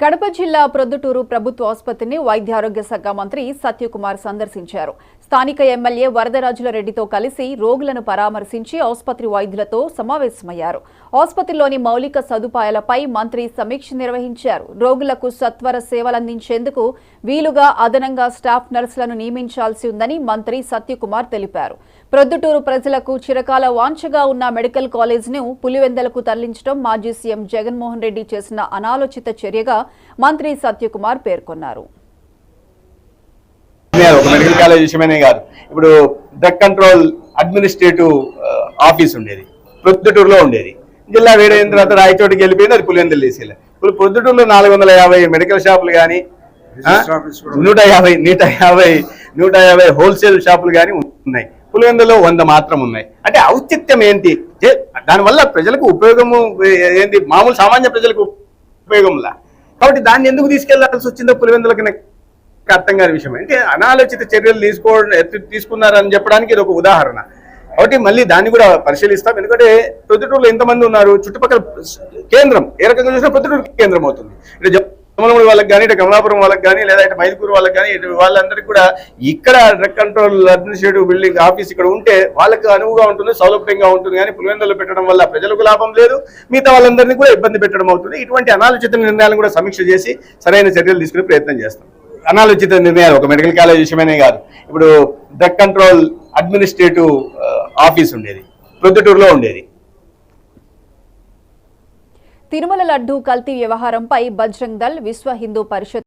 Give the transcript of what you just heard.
కడప జిల్లా ప్రొద్దుటూరు ప్రభుత్వ ఆసుపత్రిని వైద్య ఆరోగ్య శాఖ మంత్రి సత్యకుమార్ సందర్శించారు. స్థానిక ఎమ్మెల్యే వరదరాజుల రెడ్డితో కలిసి రోగులను పరామర్శించి ఆసుపత్రి వైద్యులతో సమావేశమయ్యారు. ఆసుపత్రిలోని మౌలిక సదుపాయాలపై మంత్రి సమీక్ష నిర్వహించారు. రోగులకు సత్వర సేవలందించేందుకు వీలుగా అదనంగా స్టాఫ్ నర్సులను నియమించాల్సి ఉందని మంత్రి సత్యకుమార్ తెలిపారు. ప్రొద్దుటూరు ప్రజలకు చిరకాల వాంఛగా ఉన్న మెడికల్ కాలేజ్ను పులివెందులకు తరలించడం మాజీ సీఎం జగన్మోహన్ రెడ్డి చేసిన అనాలోచిత చర్యగా మంత్రి సత్యకుమార్ పేర్కొన్నారు. ఒక మెడికల్ కాలేజ్ విషయమనే కాదు, ఇప్పుడు డ్రగ్ కంట్రోల్ అడ్మినిస్ట్రేటివ్ ఆఫీస్ ఉండేది ప్రొద్దుటూరులో ఉండేది. జిల్లా వేడైన తర్వాత రాయచోటికి వెళ్ళిపోయింది, అది పులివెందులు తీసేయాలి. ఇప్పుడు ప్రొద్దుటూరులో 450 మెడికల్ షాపులు కానీ 150 హోల్సేల్ షాపులు కానీ ఉన్నాయి. పులివెందులో 100 మాత్రం ఉన్నాయి. అంటే ఔచిత్యం ఏంటి? దానివల్ల ప్రజలకు ఉపయోగము ఏంటి? మామూలు సామాన్య ప్రజలకు ఉపయోగంలా. కాబట్టి దాన్ని ఎందుకు తీసుకెళ్లాల్సి వచ్చిందో పులివెందులకి అర్థం కాని విషయం. అంటే అనాలోచిత చర్యలు తీసుకున్నారని చెప్పడానికి ఇది ఒక ఉదాహరణ. కాబట్టి మళ్ళీ దాన్ని కూడా పరిశీలిస్తాం. ఎందుకంటే ప్రొద్దుటూరులో ఎంతమంది ఉన్నారు, చుట్టుపక్కల కేంద్రం ఏ రకంగా చూసినా ప్రొద్దుటూరు కేంద్రం అవుతుంది. ఇటు జమ్మలమూడి వాళ్ళకి కానీ, ఇటు కమలాపురం వాళ్ళకి కానీ, లేదా ఇటు మైదుకూరు వాళ్ళకి కానీ, ఇటు వాళ్ళందరికీ కూడా ఇక్కడ drug control administrative building office ఇక్కడ ఉంటే వాళ్ళకి అనువుగా ఉంటుంది, సౌలభ్యంగా ఉంటుంది. కానీ పులివెందులో పెట్టడం వల్ల ప్రజలకు లాభం లేదు, మిగతా వాళ్ళందరినీ కూడా ఇబ్బంది పెట్టడం అవుతుంది. ఇటువంటి అనాలోచిత నిర్ణయాలను కూడా సమీక్ష చేసి సరైన చర్యలు తీసుకునే ప్రయత్నం చేస్తాం. అనాలోచిత నిర్ణయాలు ఒక మెడికల్ కాలేజ్ విషయమనే కాదు, ఇప్పుడు డ్రగ్ కంట్రోల్ అడ్మినిస్ట్రేటివ్ ఆఫీస్ ఉండేది ప్రొద్దుటూరులో ఉండేది. తిరుమల లడ్డూ కల్తీ వ్యవహారంపై బజరంగ్ దళ్, విశ్వ హిందూ పరిషత్